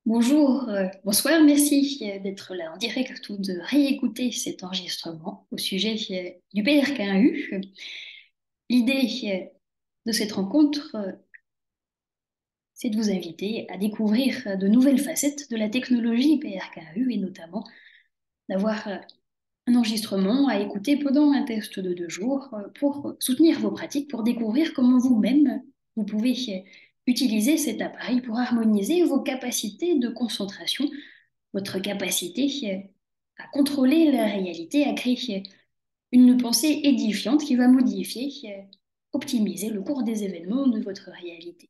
Bonjour, bonsoir, merci d'être là en direct ou de réécouter cet enregistrement au sujet du PRKU. L'idée de cette rencontre, c'est de vous inviter à découvrir de nouvelles facettes de la technologie PRKU et notamment d'avoir un enregistrement à écouter pendant un test de 2 jours pour soutenir vos pratiques, pour découvrir comment vous-même, vous pouvez utiliser cet appareil pour harmoniser vos capacités de concentration, votre capacité à contrôler la réalité, à créer une pensée édifiante qui va modifier, optimiser le cours des événements de votre réalité.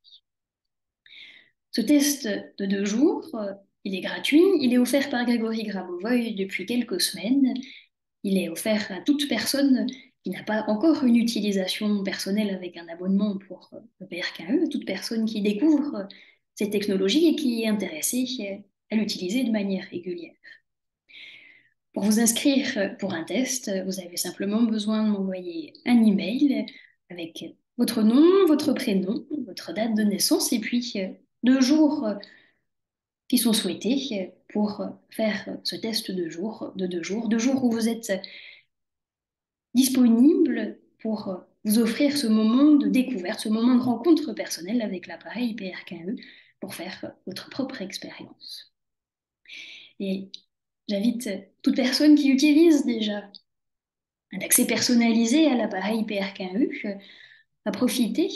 Ce test de 2 jours, il est gratuit, il est offert par Grégory Grabovoy depuis quelques semaines. Il est offert à toute personne qui n'a pas encore une utilisation personnelle avec un abonnement pour le PRKE, toute personne qui découvre ces technologies et qui est intéressée à l'utiliser de manière régulière. Pour vous inscrire pour un test, vous avez simplement besoin de m'envoyer un email avec votre nom, votre prénom, votre date de naissance et puis 2 jours qui sont souhaités pour faire ce test de 2 jours, 2 jours où vous êtes disponible pour vous offrir ce moment de découverte, ce moment de rencontre personnelle avec l'appareil PRKE pour faire votre propre expérience. Et j'invite toute personne qui utilise déjà un accès personnalisé à l'appareil PRKU à profiter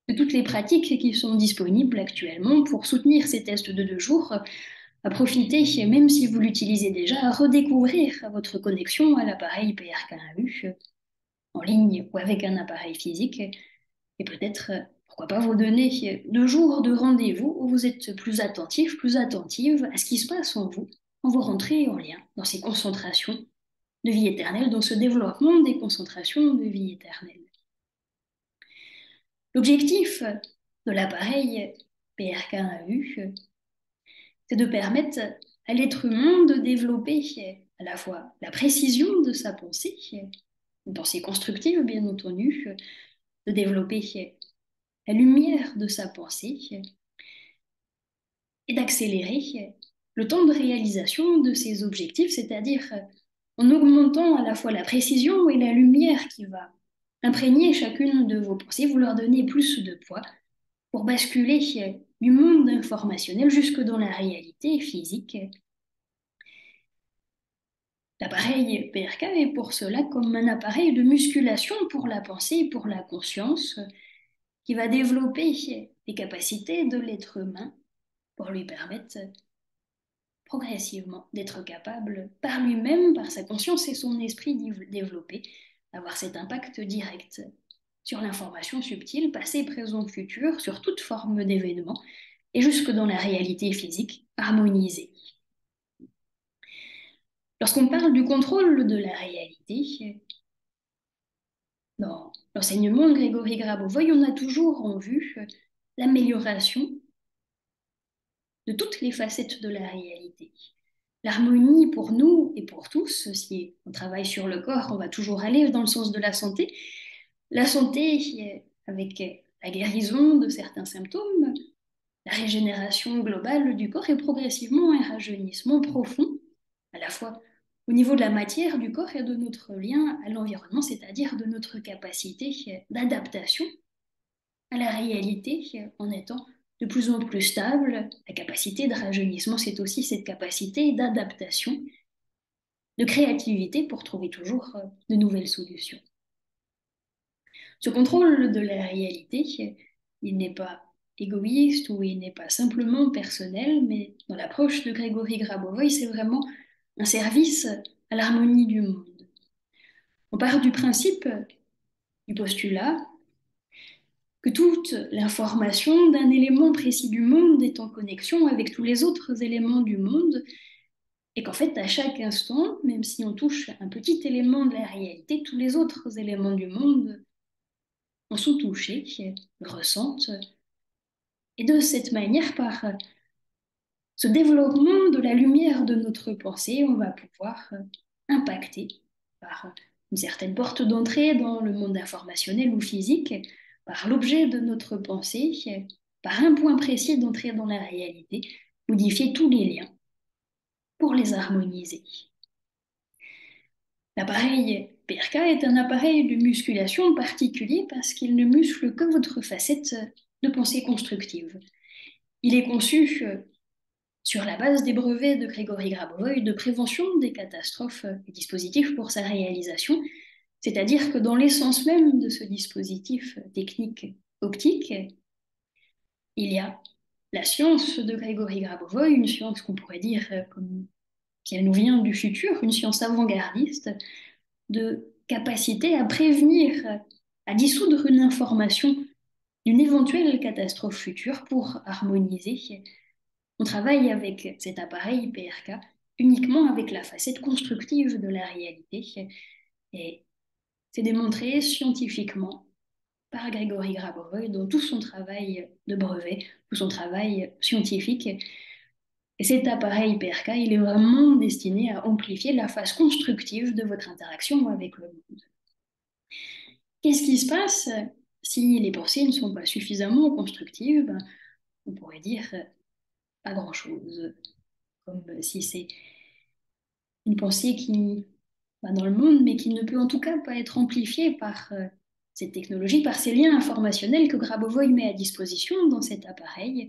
de toutes les pratiques qui sont disponibles actuellement pour soutenir ces tests de 2 jours, à profiter, même si vous l'utilisez déjà, à redécouvrir votre connexion à l'appareil PRKU en ligne ou avec un appareil physique, et peut-être, pourquoi pas, vous donner 2 jours de rendez-vous où vous êtes plus attentif, plus attentive à ce qui se passe en vous, quand vous rentrez en lien dans ces concentrations de vie éternelle, dans ce développement des concentrations de vie éternelle. L'objectif de l'appareil PRKAU, c'est de permettre à l'être humain de développer à la fois la précision de sa pensée, une pensée constructive bien entendu, de développer la lumière de sa pensée et d'accélérer le temps de réalisation de ses objectifs, c'est-à-dire en augmentant à la fois la précision et la lumière qui va imprégner chacune de vos pensées, vous leur donnez plus de poids pour basculer du monde informationnel jusque dans la réalité physique. L'appareil PRK est pour cela comme un appareil de musculation pour la pensée et pour la conscience qui va développer les capacités de l'être humain pour lui permettre progressivement d'être capable par lui-même, par sa conscience et son esprit développé, d'avoir cet impact direct sur l'information subtile, passé, présent, futur, sur toute forme d'événement et jusque dans la réalité physique harmonisée. Lorsqu'on parle du contrôle de la réalité, dans l'enseignement de Grégory Grabovoy, on a toujours en vue l'amélioration de toutes les facettes de la réalité. L'harmonie pour nous et pour tous, si on travaille sur le corps, on va toujours aller dans le sens de la santé. La santé avec la guérison de certains symptômes, la régénération globale du corps et progressivement un rajeunissement profond, à la fois au niveau de la matière du corps et de notre lien à l'environnement, c'est-à-dire de notre capacité d'adaptation à la réalité en étant de plus en plus stable. La capacité de rajeunissement, c'est aussi cette capacité d'adaptation, de créativité pour trouver toujours de nouvelles solutions. Ce contrôle de la réalité, il n'est pas égoïste ou il n'est pas simplement personnel, mais dans l'approche de Grégory Grabovoy, c'est vraiment un service à l'harmonie du monde. On part du principe, du postulat, que toute l'information d'un élément précis du monde est en connexion avec tous les autres éléments du monde, et qu'en fait, à chaque instant, même si on touche un petit élément de la réalité, tous les autres éléments du monde en sont touchés, le ressentent, et de cette manière, par ce développement de la lumière de notre pensée, on va pouvoir impacter par une certaine porte d'entrée dans le monde informationnel ou physique, par l'objet de notre pensée, par un point précis d'entrée dans la réalité, modifier tous les liens pour les harmoniser. L'appareil PRK est un appareil de musculation particulier parce qu'il ne muscle que votre facette de pensée constructive. Il est conçu sur la base des brevets de Grégory Grabovoy de prévention des catastrophes et dispositifs pour sa réalisation, c'est-à-dire que dans l'essence même de ce dispositif technique optique, il y a la science de Grégory Grabovoy, une science qu'on pourrait dire comme si elle nous vient du futur, une science avant-gardiste, de capacité à prévenir, à dissoudre une information d'une éventuelle catastrophe future pour harmoniser. On travaille avec cet appareil PRK uniquement avec la facette constructive de la réalité et c'est démontré scientifiquement par Grégory Grabovoy dans tout son travail de brevet, tout son travail scientifique. Et cet appareil PRK, il est vraiment destiné à amplifier la phase constructive de votre interaction avec le monde. Qu'est-ce qui se passe si les pensées ne sont pas suffisamment constructives? Ben, on pourrait dire pas grand-chose, comme si c'est une pensée qui va dans le monde, mais qui ne peut en tout cas pas être amplifiée par cette technologie, par ces liens informationnels que Grabovoy met à disposition dans cet appareil.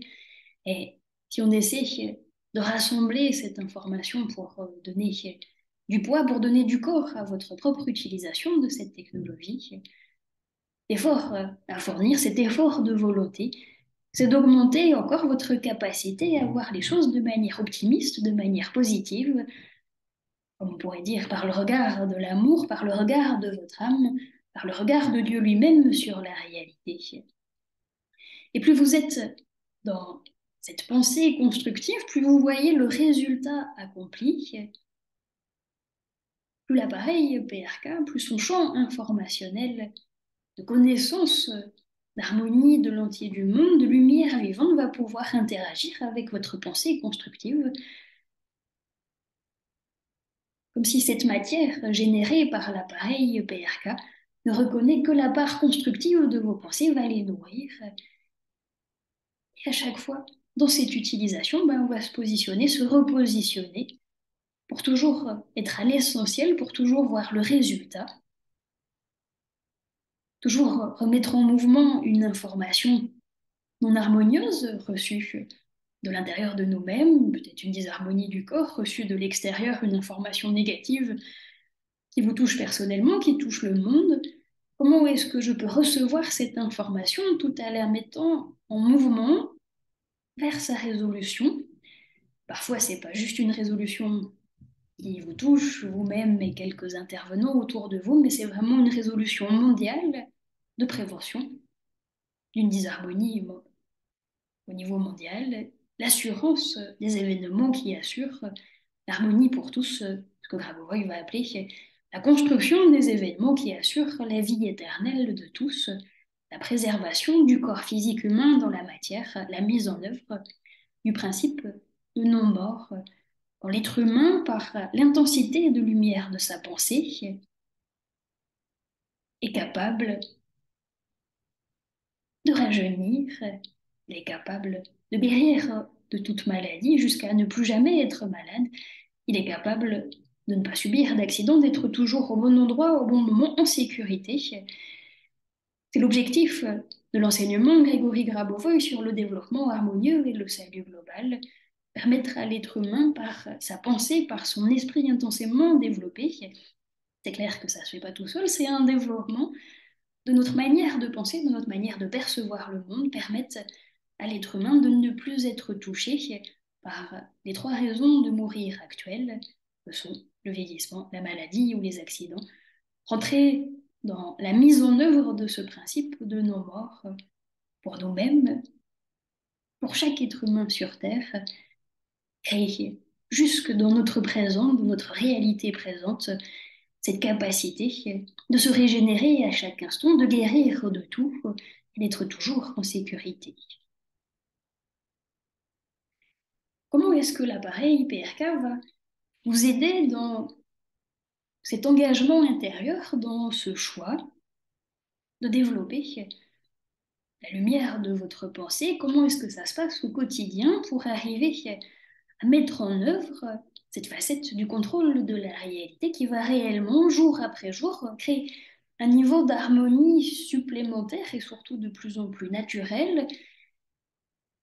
Et si on essaie de rassembler cette information pour donner du poids, pour donner du corps à votre propre utilisation de cette technologie, l'effort à fournir, cet effort de volonté, c'est d'augmenter encore votre capacité à voir les choses de manière optimiste, de manière positive, comme on pourrait dire par le regard de l'amour, par le regard de votre âme, par le regard de Dieu lui-même sur la réalité. Et plus vous êtes dans cette pensée constructive, plus vous voyez le résultat accompli, plus l'appareil PRK, plus son champ informationnel de connaissance, d'harmonie de l'entier du monde, de lumière vivante va pouvoir interagir avec votre pensée constructive, comme si cette matière générée par l'appareil PRK ne reconnaît que la part constructive de vos pensées, va les nourrir. Et à chaque fois, dans cette utilisation, ben, on va se positionner, se repositionner pour toujours être à l'essentiel, pour toujours voir le résultat, toujours remettre en mouvement une information non harmonieuse reçue de l'intérieur de nous-mêmes, peut-être une disharmonie du corps, reçue de l'extérieur, une information négative qui vous touche personnellement, qui touche le monde. Comment est-ce que je peux recevoir cette information tout en la mettant en mouvement vers sa résolution? Parfois, c'est pas juste une résolution qui vous touche, vous-même et quelques intervenants autour de vous, mais c'est vraiment une résolution mondiale de prévention d'une disharmonie au niveau mondial, l'assurance des événements qui assurent l'harmonie pour tous, ce que Grabovoi va appeler la construction des événements qui assurent la vie éternelle de tous, la préservation du corps physique humain dans la matière, la mise en œuvre du principe de non-mort, quand l'être humain, par l'intensité de lumière de sa pensée, est capable de rajeunir, il est capable de guérir de toute maladie jusqu'à ne plus jamais être malade. Il est capable de ne pas subir d'accidents, d'être toujours au bon endroit, au bon moment, en sécurité. C'est l'objectif de l'enseignement Grégory Grabovoy sur le développement harmonieux et le salut global, permettre à l'être humain, par sa pensée, par son esprit intensément développé, c'est clair que ça ne se fait pas tout seul, c'est un développement de notre manière de penser, de notre manière de percevoir le monde, permettre à l'être humain de ne plus être touché par les trois raisons de mourir actuelles, que sont le vieillissement, la maladie ou les accidents. Rentrer dans la mise en œuvre de ce principe de non-mort pour nous-mêmes, pour chaque être humain sur Terre, créer jusque dans notre présent, dans notre réalité présente, cette capacité de se régénérer à chaque instant, de guérir de tout et d'être toujours en sécurité. Comment est-ce que l'appareil PRK va vous aider dans cet engagement intérieur, dans ce choix de développer la lumière de votre pensée, comment est-ce que ça se passe au quotidien pour arriver à mettre en œuvre cette facette du contrôle de la réalité qui va réellement, jour après jour, créer un niveau d'harmonie supplémentaire et surtout de plus en plus naturel.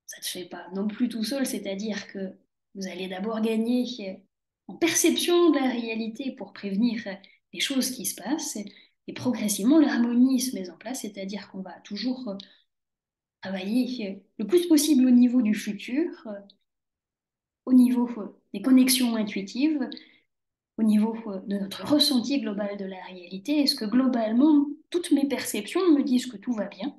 Ça ne se fait pas non plus tout seul, c'est-à-dire que vous allez d'abord gagner en perception de la réalité pour prévenir les choses qui se passent, et progressivement l'harmonie se met en place, c'est-à-dire qu'on va toujours travailler le plus possible au niveau du futur, au niveau des connexions intuitives, au niveau de notre ressenti global de la réalité. Est-ce que globalement, toutes mes perceptions me disent que tout va bien?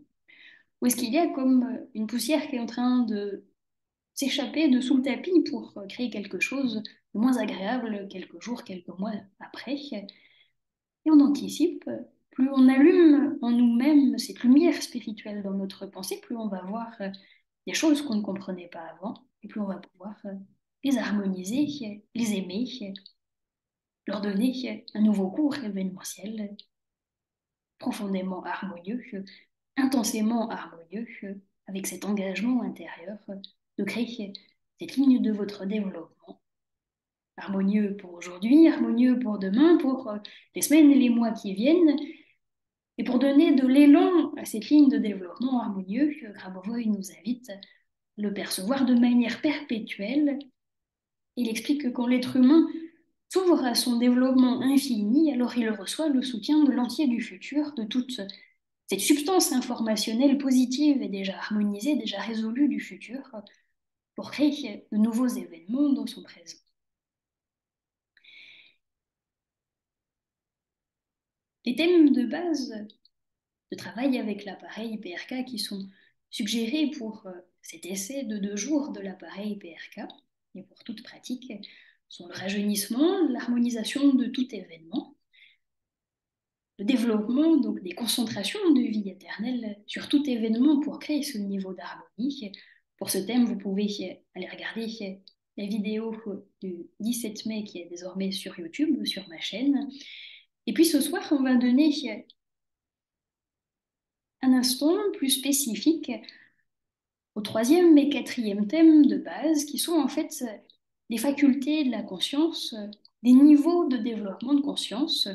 Ou est-ce qu'il y a comme une poussière qui est en train de s'échapper de sous le tapis pour créer quelque chose de moins agréable quelques jours, quelques mois après? Et on anticipe. Plus on allume en nous-mêmes cette lumière spirituelle dans notre pensée, plus on va voir des choses qu'on ne comprenait pas avant, et plus on va pouvoir les harmoniser, les aimer, leur donner un nouveau cours événementiel profondément harmonieux, intensément harmonieux, avec cet engagement intérieur de créer cette ligne de votre développement. Harmonieux pour aujourd'hui, harmonieux pour demain, pour les semaines et les mois qui viennent, et pour donner de l'élan à cette ligne de développement harmonieux, Grabovoi nous invite à le percevoir de manière perpétuelle. Il explique que quand l'être humain s'ouvre à son développement infini, alors il reçoit le soutien de l'entier du futur, de toute cette substance informationnelle positive et déjà harmonisée, déjà résolue du futur, pour créer de nouveaux événements dans son présent. Les thèmes de base de travail avec l'appareil PRK qui sont suggérés pour cet essai de 2 jours de l'appareil PRK et pour toute pratique sont le rajeunissement, l'harmonisation de tout événement, le développement donc des concentrations de vie éternelle sur tout événement pour créer ce niveau d'harmonie. Pour ce thème, vous pouvez aller regarder la vidéo du 17 mai qui est désormais sur YouTube, sur ma chaîne. Et puis ce soir, on va donner un instant plus spécifique au troisième et quatrième thème de base, qui sont en fait les facultés de la conscience, des niveaux de développement de conscience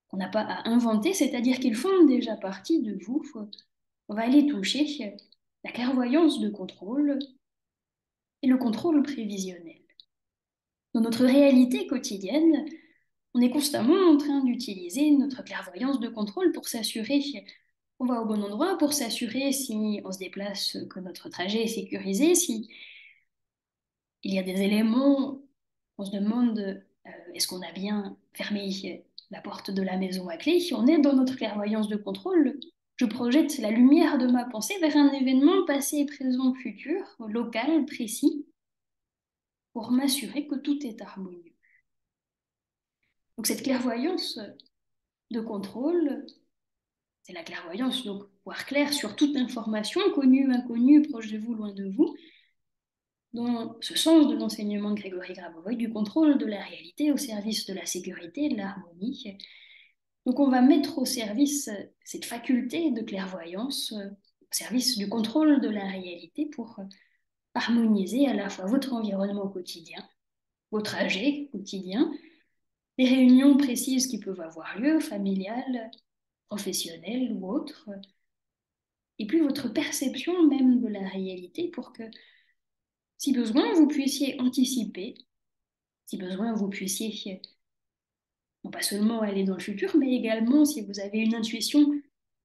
qu'on n'a pas à inventer, c'est-à-dire qu'ils font déjà partie de vous. On va aller toucher la clairvoyance de contrôle et le contrôle prévisionnel. Dans notre réalité quotidienne, on est constamment en train d'utiliser notre clairvoyance de contrôle pour s'assurer qu'on va au bon endroit, pour s'assurer si on se déplace, que notre trajet est sécurisé, si il y a des éléments, on se demande est-ce qu'on a bien fermé la porte de la maison à clé. Si on est dans notre clairvoyance de contrôle, je projette la lumière de ma pensée vers un événement passé, présent, futur, local, précis, pour m'assurer que tout est harmonieux. Donc cette clairvoyance de contrôle, c'est la clairvoyance, donc voir clair sur toute information, connue, inconnue, proche de vous, loin de vous, dans ce sens de l'enseignement de Grégory Grabovoi, du contrôle de la réalité au service de la sécurité et de l'harmonie. Donc on va mettre au service cette faculté de clairvoyance, au service du contrôle de la réalité pour harmoniser à la fois votre environnement quotidien, vos trajets quotidiens, les réunions précises qui peuvent avoir lieu, familiales, professionnelles ou autres, et puis votre perception même de la réalité pour que, si besoin, vous puissiez anticiper, si besoin, vous puissiez non pas seulement aller dans le futur, mais également, si vous avez une intuition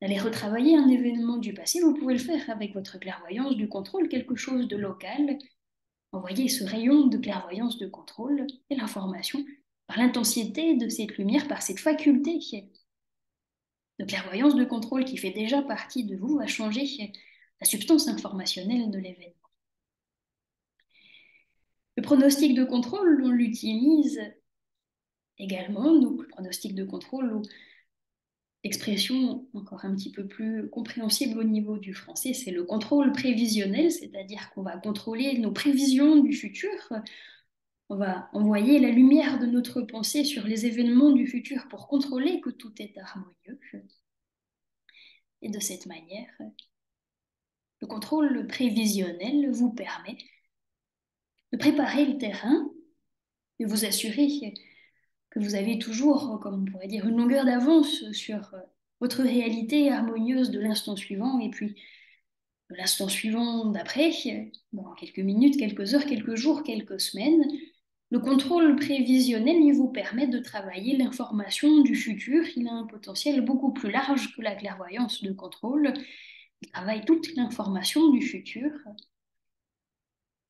d'aller retravailler un événement du passé, vous pouvez le faire avec votre clairvoyance du contrôle, quelque chose de local. Envoyez ce rayon de clairvoyance de contrôle et l'information par l'intensité de cette lumière, par cette faculté de clairvoyance de contrôle qui fait déjà partie de vous, va changer la substance informationnelle de l'événement. Le pronostic de contrôle, on l'utilise également, donc le pronostic de contrôle, l'expression encore un petit peu plus compréhensible au niveau du français, c'est le contrôle prévisionnel, c'est-à-dire qu'on va contrôler nos prévisions du futur, on va envoyer la lumière de notre pensée sur les événements du futur pour contrôler que tout est harmonieux. Et de cette manière, Le contrôle prévisionnel vous permet de préparer le terrain, de vous assurer que vous avez toujours, comme on pourrait dire, une longueur d'avance sur votre réalité harmonieuse de l'instant suivant et puis de l'instant suivant d'après, bon, quelques minutes, quelques heures, quelques jours, quelques semaines. Le contrôle prévisionnel, il vous permet de travailler l'information du futur. Il a un potentiel beaucoup plus large que la clairvoyance de contrôle. Il travaille toute l'information du futur.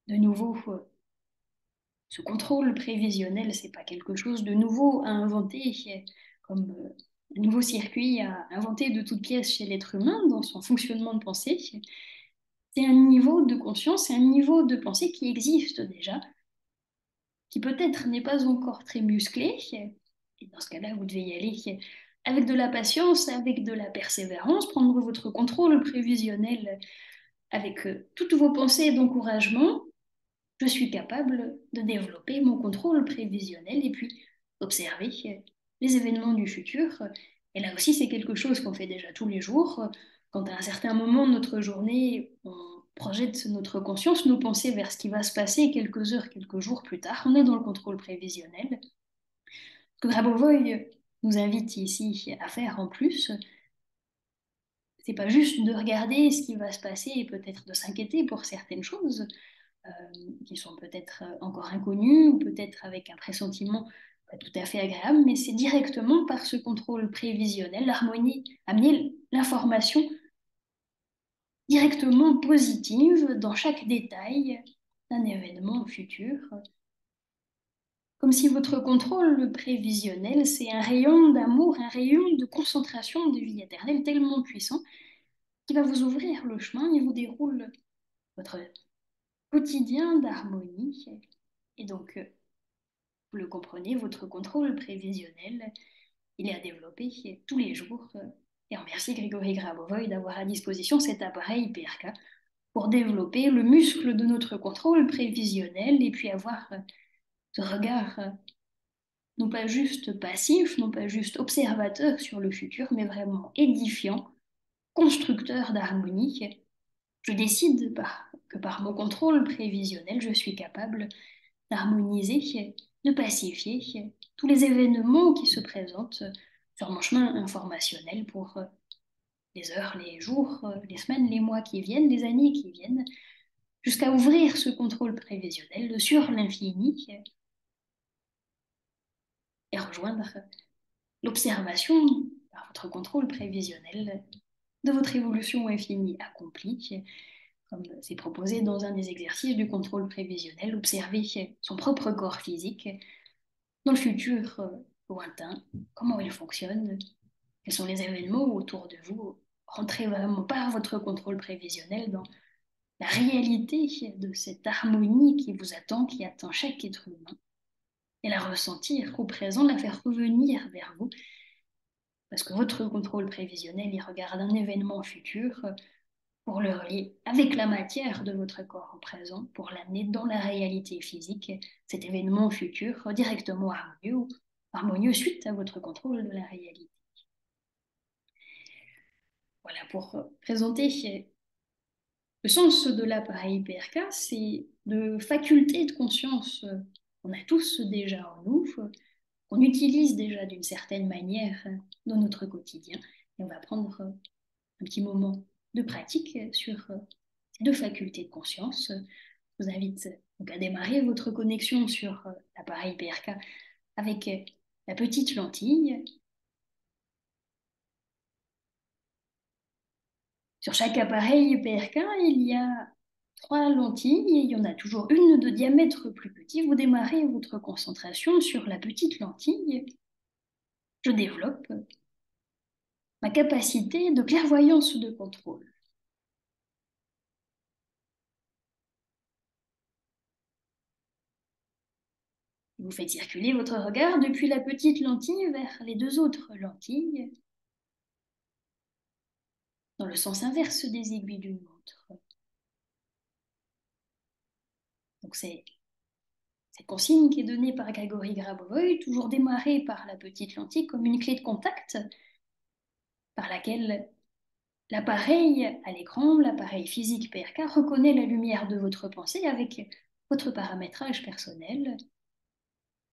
De nouveau, ce contrôle prévisionnel, c'est pas quelque chose de nouveau à inventer, comme un nouveau circuit à inventer de toutes pièces chez l'être humain dans son fonctionnement de pensée. C'est un niveau de conscience, c'est un niveau de pensée qui existe déjà, qui peut-être n'est pas encore très musclé. Et dans ce cas-là, vous devez y aller avec de la patience, avec de la persévérance, prendre votre contrôle prévisionnel avec toutes vos pensées d'encouragement. Je suis capable de développer mon contrôle prévisionnel et puis observer les événements du futur. Et là aussi, c'est quelque chose qu'on fait déjà tous les jours. Quand à un certain moment de notre journée, on projette notre conscience, nos pensées vers ce qui va se passer quelques heures, quelques jours plus tard, on est dans le contrôle prévisionnel. Ce que Grabovoi nous invite ici à faire en plus, c'est pas juste de regarder ce qui va se passer et peut-être de s'inquiéter pour certaines choses, qui sont peut-être encore inconnus ou peut-être avec un pressentiment pas tout à fait agréable, mais c'est directement par ce contrôle prévisionnel, l'harmonie, amener l'information directement positive dans chaque détail d'un événement futur. Comme si votre contrôle prévisionnel, c'est un rayon d'amour, un rayon de concentration de vie éternelle tellement puissant qui va vous ouvrir le chemin et vous déroule votre quotidien d'harmonie. Et donc, vous le comprenez, votre contrôle prévisionnel, il est à développer tous les jours. Et on remercie Grégory Grabovoy d'avoir à disposition cet appareil PRK pour développer le muscle de notre contrôle prévisionnel et puis avoir ce regard non pas juste passif, non pas juste observateur sur le futur, mais vraiment édifiant, constructeur d'harmonie. Je décide que par mon contrôle prévisionnel, je suis capable d'harmoniser, de pacifier tous les événements qui se présentent sur mon chemin informationnel pour les heures, les jours, les semaines, les mois qui viennent, les années qui viennent, jusqu'à ouvrir ce contrôle prévisionnel sur l'infini et rejoindre l'observation par votre contrôle prévisionnel de votre évolution infinie accomplie, comme c'est proposé dans un des exercices du contrôle prévisionnel, observer son propre corps physique dans le futur lointain, comment il fonctionne, quels sont les événements autour de vous. Rentrez vraiment par votre contrôle prévisionnel dans la réalité de cette harmonie qui vous attend, qui attend chaque être humain, et la ressentir au présent, la faire revenir vers vous, parce que votre contrôle prévisionnel, il regarde un événement futur pour le relier avec la matière de votre corps au présent, pour l'amener dans la réalité physique, cet événement futur directement harmonieux ou harmonieux suite à votre contrôle de la réalité. Voilà, pour présenter le sens de l'appareil PRK, c'est de facultés de conscience qu'on a tous déjà en nous, qu'on utilise déjà d'une certaine manière dans notre quotidien. Et on va prendre un petit moment de pratique sur ces deux facultés de conscience. Je vous invite donc à démarrer votre connexion sur l'appareil PRK avec la petite lentille. Sur chaque appareil PRK, il y a trois lentilles et il y en a toujours une de diamètre plus petit. Vous démarrez votre concentration sur la petite lentille. Je développe ma capacité de clairvoyance de contrôle. Vous faites circuler votre regard depuis la petite lentille vers les deux autres lentilles, dans le sens inverse des aiguilles d'une montre. Donc c'est cette consigne qui est donnée par Grégory Grabovoy, toujours démarrer par la petite lentille comme une clé de contact par laquelle L'appareil à l'écran, l'appareil physique PRK, reconnaît la lumière de votre pensée avec votre paramétrage personnel.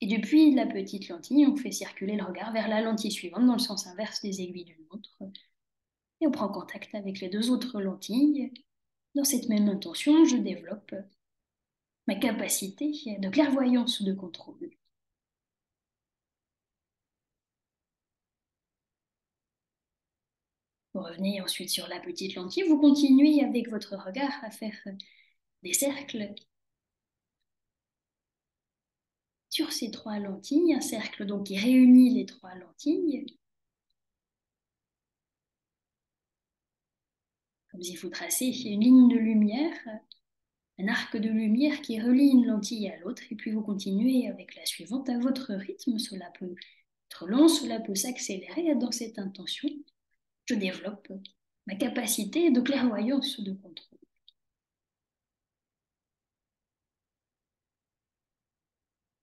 Et depuis la petite lentille, on fait circuler le regard vers la lentille suivante dans le sens inverse des aiguilles d'une montre. Et on prend contact avec les deux autres lentilles. Dans cette même intention, je développe ma capacité de clairvoyance ou de contrôle. Vous revenez ensuite sur la petite lentille, vous continuez avec votre regard à faire des cercles sur ces trois lentilles, un cercle donc qui réunit les trois lentilles, comme si vous tracez une ligne de lumière, un arc de lumière qui relie une lentille à l'autre, et puis vous continuez avec la suivante à votre rythme. Cela peut être lent, cela peut s'accélérer. Dans cette intention, je développe ma capacité de clairvoyance de contrôle.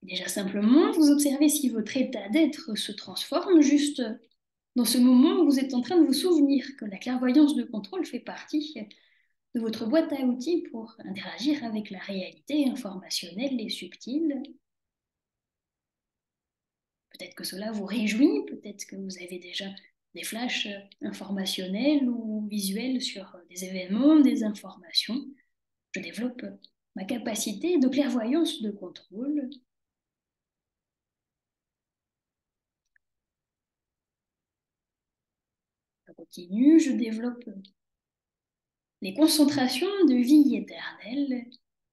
Déjà simplement, vous observez si votre état d'être se transforme juste dans ce moment où vous êtes en train de vous souvenir que la clairvoyance de contrôle fait partie de votre boîte à outils pour interagir avec la réalité informationnelle et subtile. Peut-être que cela vous réjouit, peut-être que vous avez déjà des flashs informationnels ou visuels sur des événements, des informations. Je développe ma capacité de clairvoyance de contrôle. Je continue, je développe les concentrations de vie éternelle,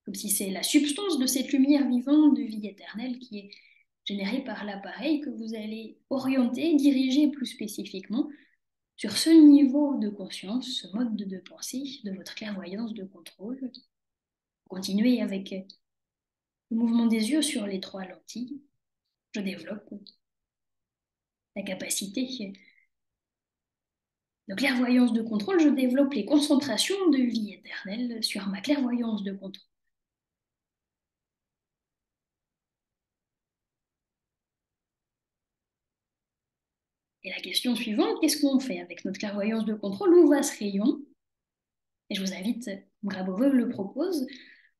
comme si c'est la substance de cette lumière vivante de vie éternelle qui est générée par l'appareil que vous allez orienter, diriger plus spécifiquement sur ce niveau de conscience, ce mode de pensée de votre clairvoyance de contrôle. Continuez avec le mouvement des yeux sur les trois lentilles. Je développe la capacité de clairvoyance de contrôle. Je développe les concentrations de vie éternelle sur ma clairvoyance de contrôle. Et la question suivante, qu'est-ce qu'on fait avec notre clairvoyance de contrôle? Où va ce rayon? Et je vous invite, comme Grabovoi le propose,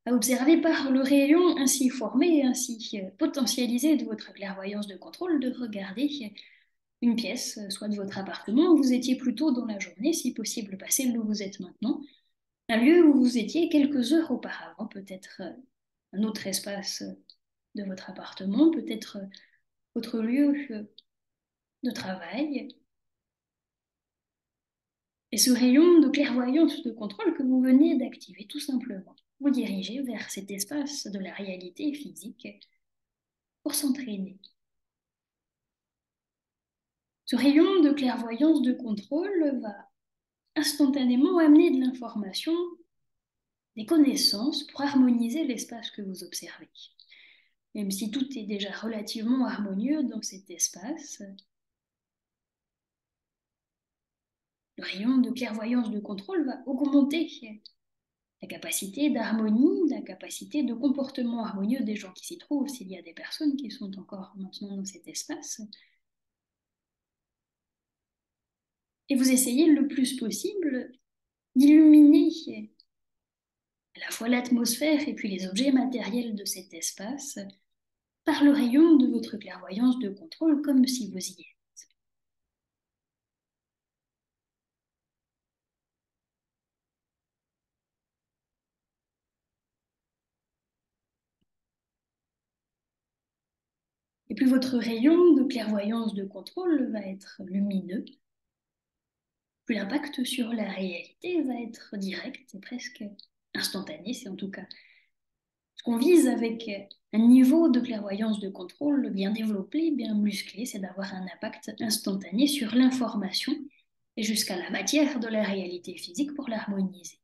à observer par le rayon ainsi formé, ainsi potentialisé de votre clairvoyance de contrôle, de regarder une pièce, soit de votre appartement où vous étiez plus tôt dans la journée, si possible passé là où vous êtes maintenant, un lieu où vous étiez quelques heures auparavant, peut-être un autre espace de votre appartement, peut-être votre lieu de travail. Et ce rayon de clairvoyance de contrôle que vous venez d'activer, tout simplement, vous dirigez vers cet espace de la réalité physique pour s'entraîner. Ce rayon de clairvoyance de contrôle va instantanément amener de l'information, des connaissances pour harmoniser l'espace que vous observez. Même si tout est déjà relativement harmonieux dans cet espace, le rayon de clairvoyance de contrôle va augmenter la capacité d'harmonie, la capacité de comportement harmonieux des gens qui s'y trouvent, s'il y a des personnes qui sont encore maintenant dans cet espace. Et vous essayez le plus possible d'illuminer à la fois l'atmosphère et puis les objets matériels de cet espace par le rayon de votre clairvoyance de contrôle, comme si vous y étiez. Et puis votre rayon de clairvoyance de contrôle va être lumineux, puis l'impact sur la réalité va être direct et presque instantané. C'est en tout cas ce qu'on vise avec un niveau de clairvoyance de contrôle bien développé, bien musclé, c'est d'avoir un impact instantané sur l'information et jusqu'à la matière de la réalité physique pour l'harmoniser.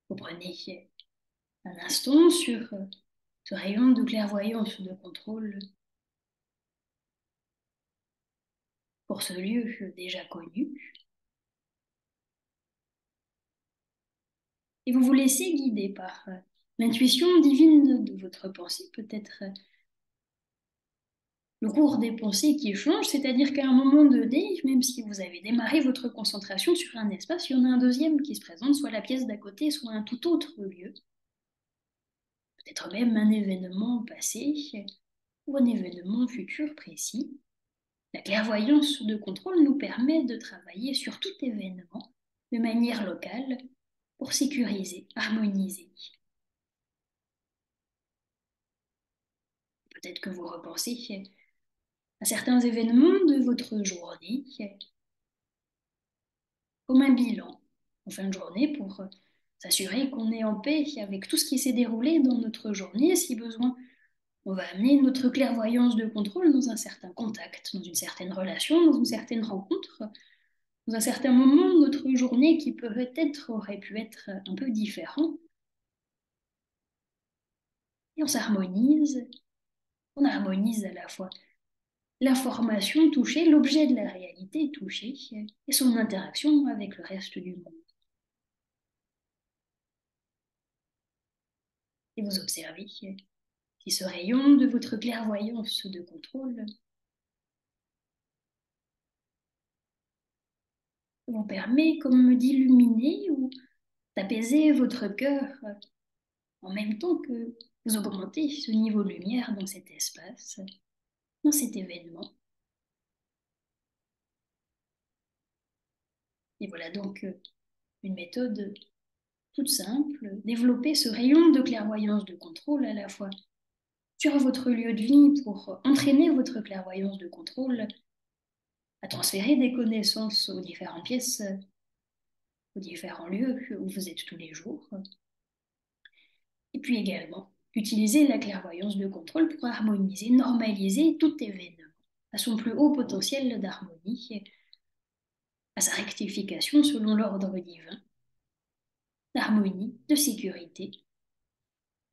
Vous prenez un instant sur ce rayon de clairvoyance de contrôle pour ce lieu déjà connu. Et vous vous laissez guider par , l'intuition divine de votre pensée, peut-être le cours des pensées qui change, c'est-à-dire qu'à un moment donné, même si vous avez démarré votre concentration sur un espace, il y en a un deuxième qui se présente, soit la pièce d'à côté, soit un tout autre lieu. Peut-être même un événement passé ou un événement futur précis. La clairvoyance de contrôle nous permet de travailler sur tout événement de manière locale pour sécuriser, harmoniser. Peut-être que vous repensez à certains événements de votre journée comme un bilan en fin de journée pour s'assurer qu'on est en paix avec tout ce qui s'est déroulé dans notre journée. Si besoin, on va amener notre clairvoyance de contrôle dans un certain contact, dans une certaine relation, dans une certaine rencontre, dans un certain moment de notre journée qui peut-être aurait pu être un peu différent. Et on harmonise à la fois l'information touchée, l'objet de la réalité touché, et son interaction avec le reste du monde. Et vous observez si ce rayon de votre clairvoyance de contrôle vous permet comme d'illuminer ou d'apaiser votre cœur en même temps que vous augmentez ce niveau de lumière dans cet espace, dans cet événement. Et voilà donc une méthode toute simple, développer ce rayon de clairvoyance de contrôle à la fois sur votre lieu de vie pour entraîner votre clairvoyance de contrôle à transférer des connaissances aux différentes pièces, aux différents lieux où vous êtes tous les jours. Et puis également, utiliser la clairvoyance de contrôle pour harmoniser, normaliser tout événement à son plus haut potentiel d'harmonie, à sa rectification selon l'ordre divin, d'harmonie, de sécurité,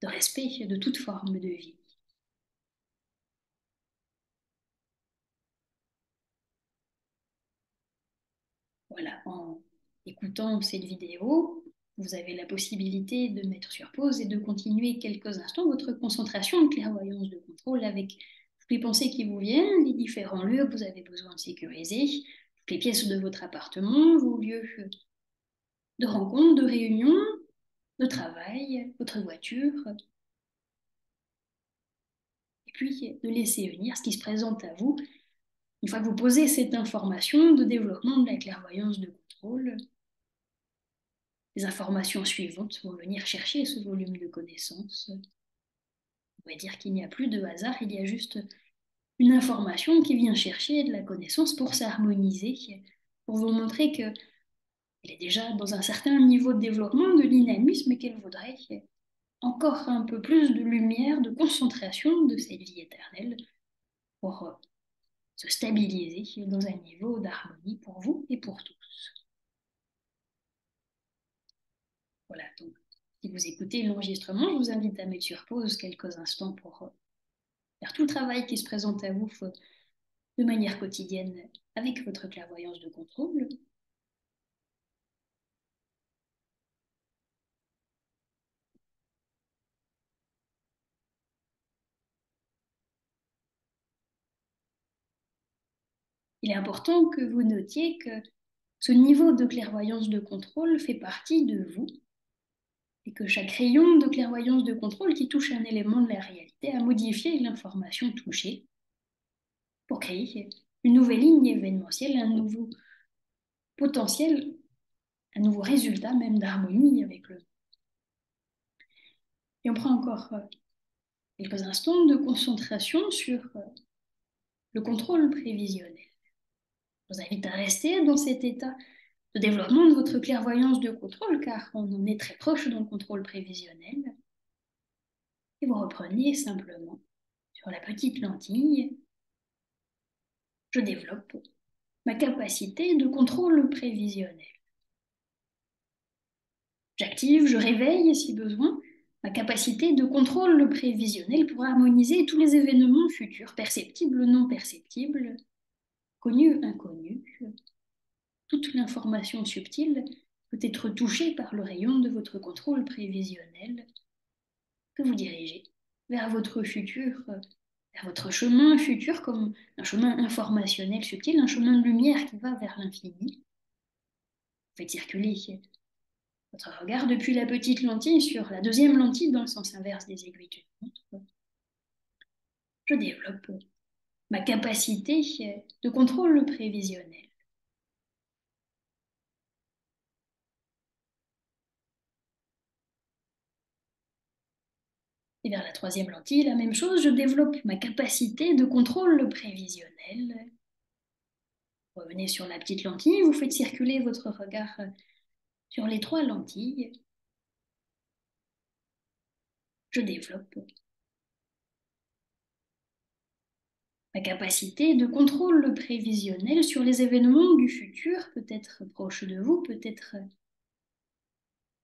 de respect de toute forme de vie. Voilà, en écoutant cette vidéo, vous avez la possibilité de mettre sur pause et de continuer quelques instants votre concentration de clairvoyance de contrôle avec toutes les pensées qui vous viennent, les différents lieux que vous avez besoin de sécuriser, toutes les pièces de votre appartement, vos lieux de rencontre, de réunion, de travail, votre voiture, et puis de laisser venir ce qui se présente à vous. Une fois que vous posez cette information de développement de la clairvoyance de contrôle, les informations suivantes vont venir chercher ce volume de connaissances. On va dire qu'il n'y a plus de hasard, il y a juste une information qui vient chercher de la connaissance pour s'harmoniser, pour vous montrer qu'elle est déjà dans un certain niveau de développement, de dynamisme, et qu'elle voudrait encore un peu plus de lumière, de concentration de cette vie éternelle pour se stabiliser dans un niveau d'harmonie pour vous et pour tous. Voilà, donc si vous écoutez l'enregistrement, je vous invite à mettre sur pause quelques instants pour faire tout le travail qui se présente à vous de manière quotidienne avec votre clairvoyance de contrôle. Il est important que vous notiez que ce niveau de clairvoyance de contrôle fait partie de vous et que chaque rayon de clairvoyance de contrôle qui touche un élément de la réalité a modifié l'information touchée pour créer une nouvelle ligne événementielle, un nouveau potentiel, un nouveau résultat même d'harmonie avec le monde. Et on prend encore quelques instants de concentration sur le contrôle prévisionnel. Je vous invite à rester dans cet état de développement de votre clairvoyance de contrôle, car on en est très proche dans le contrôle prévisionnel. Et vous reprenez simplement sur la petite lentille, je développe ma capacité de contrôle prévisionnel. J'active, je réveille si besoin, ma capacité de contrôle prévisionnel pour harmoniser tous les événements futurs, perceptibles, non perceptibles, connus, inconnus. Toute l'information subtile peut être touchée par le rayon de votre contrôle prévisionnel que vous dirigez vers votre futur vers votre chemin futur comme un chemin informationnel subtil, un chemin de lumière qui va vers l'infini. Vous faites circuler votre regard depuis la petite lentille sur la deuxième lentille dans le sens inverse des aiguilles d'une montre. Je développe ma capacité de contrôle prévisionnel. Et vers la troisième lentille, la même chose, je développe ma capacité de contrôle prévisionnel. Revenez sur la petite lentille, vous faites circuler votre regard sur les trois lentilles. Je développe ma capacité de contrôle prévisionnel sur les événements du futur, peut-être proches de vous, peut-être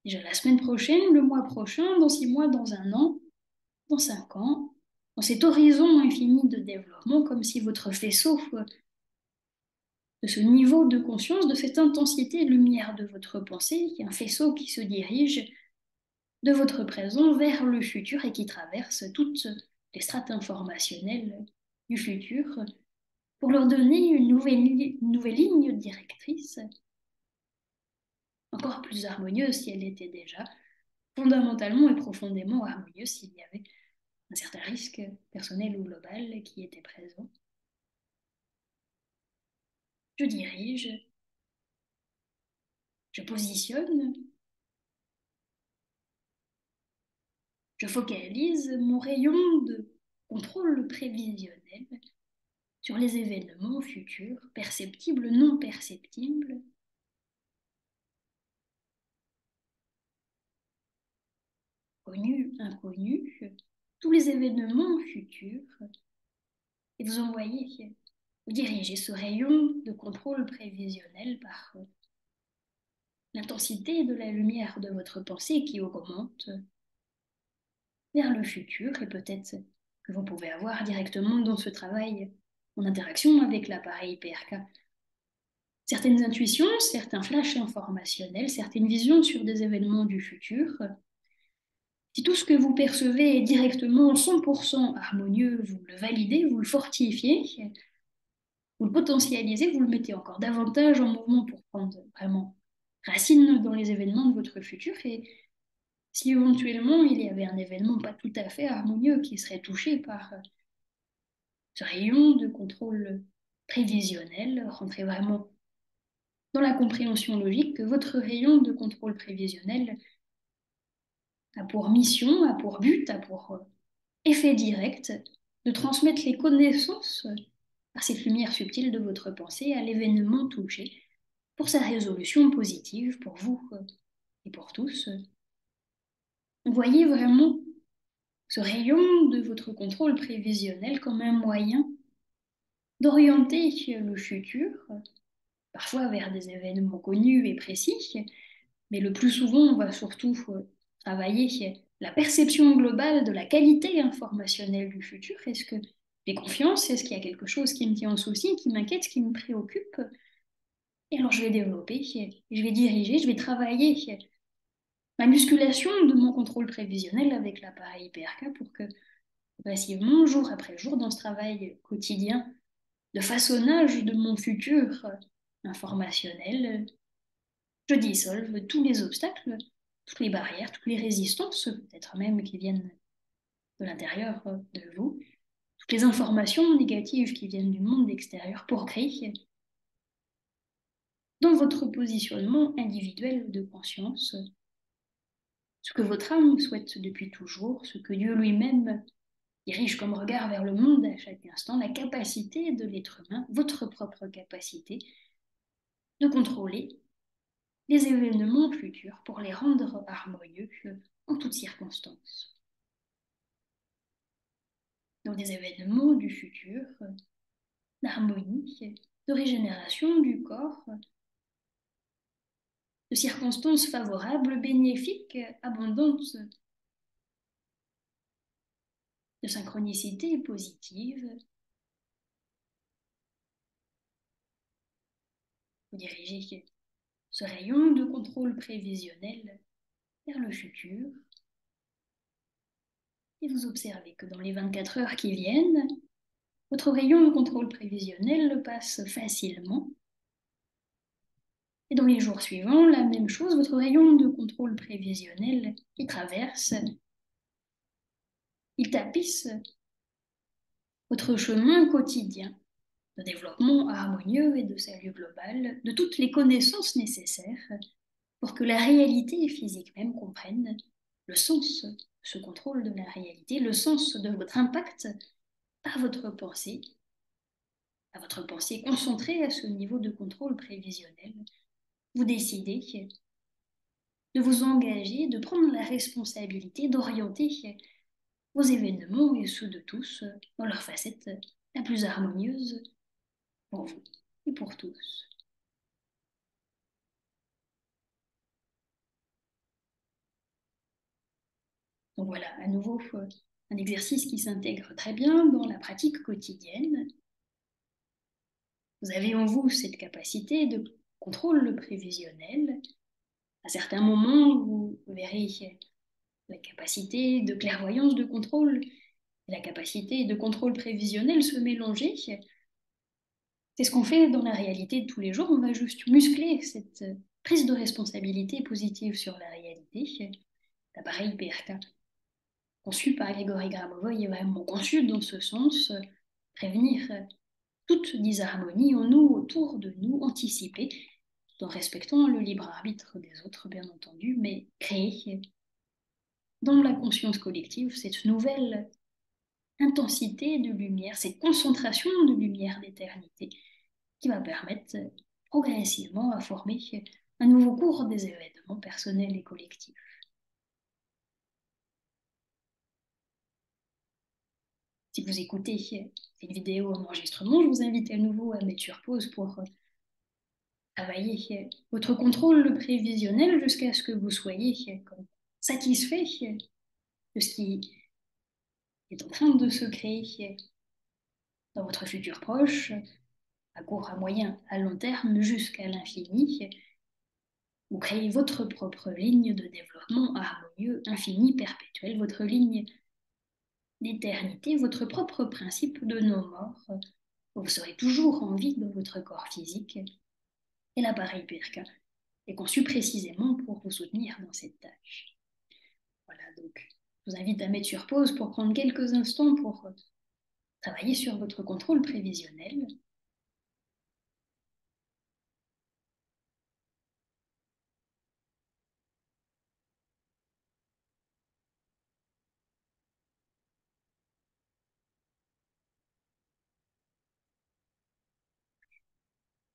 déjà la semaine prochaine, le mois prochain, dans 6 mois, dans un an, dans 5 ans, dans cet horizon infini de développement, comme si votre faisceau de ce niveau de conscience, de cette intensité de lumière de votre pensée, qui est un faisceau qui se dirige de votre présent vers le futur et qui traverse toutes les strates informationnelles du futur pour leur donner une nouvelle ligne directrice, encore plus harmonieuse si elle était déjà fondamentalement et profondément harmonieuse s'il y avait un certain risque personnel ou global qui était présent. Je dirige, je positionne, je focalise mon rayon de contrôle prévisionnel sur les événements futurs, perceptibles, non perceptibles, connus, inconnus, tous les événements futurs, et vous envoyez, vous dirigez ce rayon de contrôle prévisionnel par l'intensité de la lumière de votre pensée qui augmente vers le futur et peut-être que vous pouvez avoir directement dans ce travail en interaction avec l'appareil PRK. Certaines intuitions, certains flashs informationnels, certaines visions sur des événements du futur. Si tout ce que vous percevez est directement 100% harmonieux, vous le validez, vous le fortifiez, vous le potentialisez, vous le mettez encore davantage en mouvement pour prendre vraiment racine dans les événements de votre futur. Et si éventuellement il y avait un événement pas tout à fait harmonieux qui serait touché par ce rayon de contrôle prévisionnel, rentrez vraiment dans la compréhension logique que votre rayon de contrôle prévisionnel a pour mission, a pour but, a pour effet direct de transmettre les connaissances par cette lumière subtile de votre pensée à l'événement touché pour sa résolution positive pour vous et pour tous. Vous voyez vraiment ce rayon de votre contrôle prévisionnel comme un moyen d'orienter le futur, parfois vers des événements connus et précis, mais le plus souvent, on va surtout travailler la perception globale de la qualité informationnelle du futur. Est-ce que j'ai confiance? Est-ce qu'il y a quelque chose qui me tient en souci, qui m'inquiète, qui me préoccupe? Et alors, je vais développer, je vais diriger, je vais travailler ma musculation de mon contrôle prévisionnel avec l'appareil PRK pour que, progressivement, jour après jour, dans ce travail quotidien de façonnage de mon futur informationnel, je dissolve tous les obstacles, toutes les barrières, toutes les résistances, peut-être même qui viennent de l'intérieur de vous, toutes les informations négatives qui viennent du monde extérieur pour créer dans votre positionnement individuel de conscience ce que votre âme souhaite depuis toujours, ce que Dieu lui-même dirige comme regard vers le monde à chaque instant, la capacité de l'être humain, votre propre capacité de contrôler les événements futurs pour les rendre harmonieux en toutes circonstances. Donc des événements du futur, d'harmonie, de régénération du corps, de circonstances favorables, bénéfiques, abondantes, de synchronicité positive. Vous dirigez ce rayon de contrôle prévisionnel vers le futur et vous observez que dans les 24 heures qui viennent, votre rayon de contrôle prévisionnel le passe facilement. Et dans les jours suivants, la même chose, votre rayon de contrôle prévisionnel, il traverse, il tapisse votre chemin quotidien de développement harmonieux et de salut global, de toutes les connaissances nécessaires pour que la réalité physique même comprenne le sens de ce contrôle de la réalité, le sens de votre impact à votre pensée concentrée à ce niveau de contrôle prévisionnel. Vous décidez de vous engager, de prendre la responsabilité d'orienter vos événements et ceux de tous dans leur facette la plus harmonieuse pour vous et pour tous. Donc voilà, à nouveau, un exercice qui s'intègre très bien dans la pratique quotidienne. Vous avez en vous cette capacité de contrôle prévisionnel. À certains moments, vous verrez la capacité de clairvoyance de contrôle et la capacité de contrôle prévisionnel se mélanger. C'est ce qu'on fait dans la réalité de tous les jours. On va juste muscler cette prise de responsabilité positive sur la réalité. L'appareil PRK, conçu par Grégory Grabovoy, est vraiment conçu dans ce sens, prévenir toute disharmonie en nous, autour de nous, anticiper, tout en respectant le libre arbitre des autres, bien entendu, mais créer dans la conscience collective cette nouvelle intensité de lumière, cette concentration de lumière d'éternité qui va permettre progressivement à former un nouveau cours des événements personnels et collectifs. Si vous écoutez cette vidéo en enregistrement, je vous invite à nouveau à mettre sur pause pour travailler votre contrôle prévisionnel jusqu'à ce que vous soyez satisfait de ce qui est en train de se créer dans votre futur proche, à court, à moyen, à long terme, jusqu'à l'infini. Vous créez votre propre ligne de développement harmonieux, infini, perpétuel, votre ligne d'éternité, votre propre principe de non-mort. Vous serez toujours en vie dans votre corps physique. Et l'appareil PRK est conçu précisément pour vous soutenir dans cette tâche. Voilà, donc je vous invite à mettre sur pause pour prendre quelques instants pour travailler sur votre contrôle prévisionnel.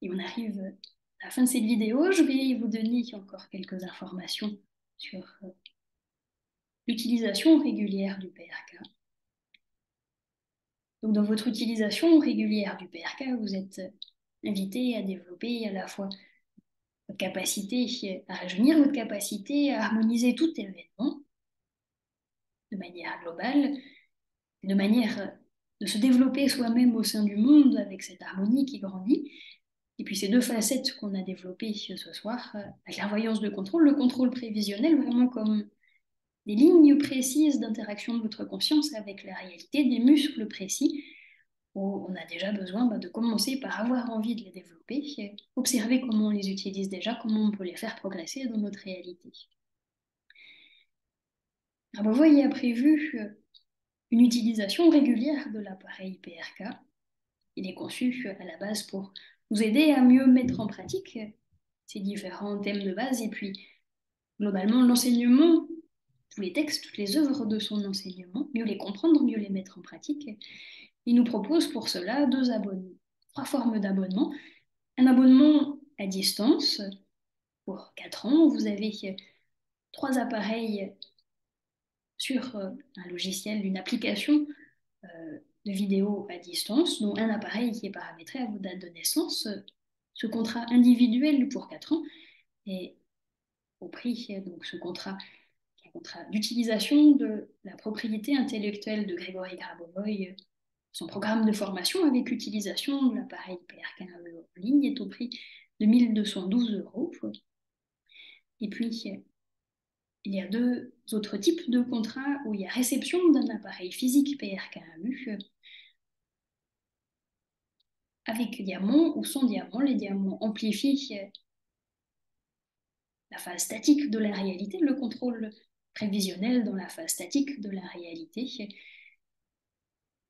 Et on arrive à la fin de cette vidéo. Je vais vous donner encore quelques informations sur l'utilisation régulière du PRK. Donc, dans votre utilisation régulière du PRK, vous êtes invité à développer à la fois votre capacité à rajeunir, votre capacité à harmoniser tout événement de manière globale, de manière de se développer soi-même au sein du monde avec cette harmonie qui grandit. Et puis ces deux facettes qu'on a développées ce soir, la clairvoyance de contrôle, le contrôle prévisionnel, vraiment comme des lignes précises d'interaction de votre conscience avec la réalité, des muscles précis, où on a déjà besoin de commencer par avoir envie de les développer, observer comment on les utilise déjà, comment on peut les faire progresser dans notre réalité. Alors, vous voyez, a prévu une utilisation régulière de l'appareil PRK. Il est conçu à la base pour nous aider à mieux mettre en pratique ces différents thèmes de base et puis globalement l'enseignement, tous les textes, toutes les œuvres de son enseignement, mieux les comprendre, mieux les mettre en pratique. Il nous propose pour cela trois formes d'abonnement. Un abonnement à distance pour 4 ans. Vous avez 3 appareils sur un logiciel, une application de vidéo à distance, dont un appareil qui est paramétré à vos dates de naissance. Ce contrat individuel pour 4 ans est au prix, donc ce contrat, un contrat d'utilisation de la propriété intellectuelle de Grégory Grabovoy, son programme de formation avec utilisation de l'appareil PRK en ligne est au prix de 1 212 €. Et puis, il y a 2 autres types de contrats où il y a réception d'un appareil physique PRKMU avec diamant ou sans diamant. Les diamants amplifient la phase statique de la réalité, le contrôle prévisionnel dans la phase statique de la réalité.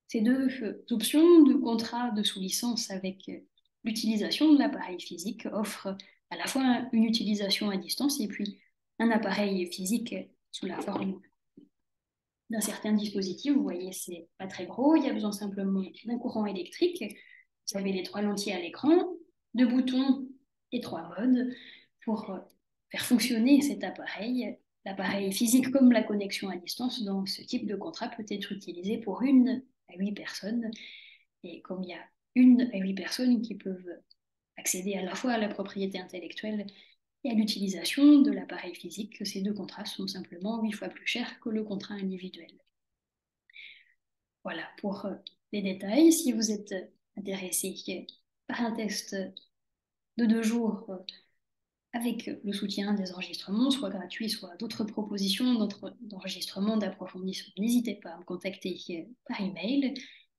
Ces deux options de contrat de sous-licence avec l'utilisation de l'appareil physique offrent à la fois une utilisation à distance et puis un appareil physique sous la forme d'un certain dispositif. Vous voyez, c'est pas très gros, il y a besoin simplement d'un courant électrique. Vous avez les 3 lentilles à l'écran, 2 boutons et 3 modes pour faire fonctionner cet appareil. L'appareil physique comme la connexion à distance dans ce type de contrat peut être utilisé pour 1 à 8 personnes. Et comme il y a 1 à 8 personnes qui peuvent accéder à la fois à la propriété intellectuelle et à l'utilisation de l'appareil physique, ces deux contrats sont simplement 8 fois plus chers que le contrat individuel. Voilà pour les détails. Si vous êtes intéressé par un test de 2 jours avec le soutien des enregistrements, soit gratuits, soit d'autres propositions d'enregistrement, d'approfondissement, n'hésitez pas à me contacter par email.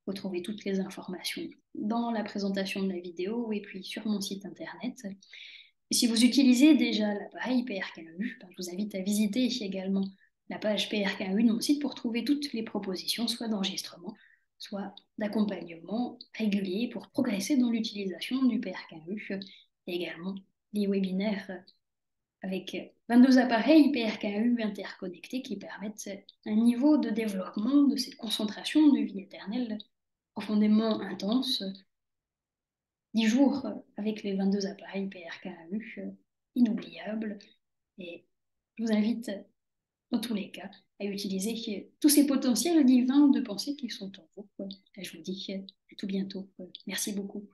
Vous trouvez toutes les informations dans la présentation de la vidéo et puis sur mon site internet. Et si vous utilisez déjà l'appareil PRK1U, je vous invite à visiter également la page PRK1U de mon site pour trouver toutes les propositions, soit d'enregistrement, soit d'accompagnement régulier pour progresser dans l'utilisation du PRK1U et également les webinaires avec 22 appareils PRK1U interconnectés qui permettent un niveau de développement de cette concentration de vie éternelle profondément intense. 10 jours avec les 22 appareils PRK1U, inoubliables. Et je vous invite, dans tous les cas, à utiliser tous ces potentiels divins de pensée qui sont en vous. Et je vous dis à tout bientôt. Merci beaucoup.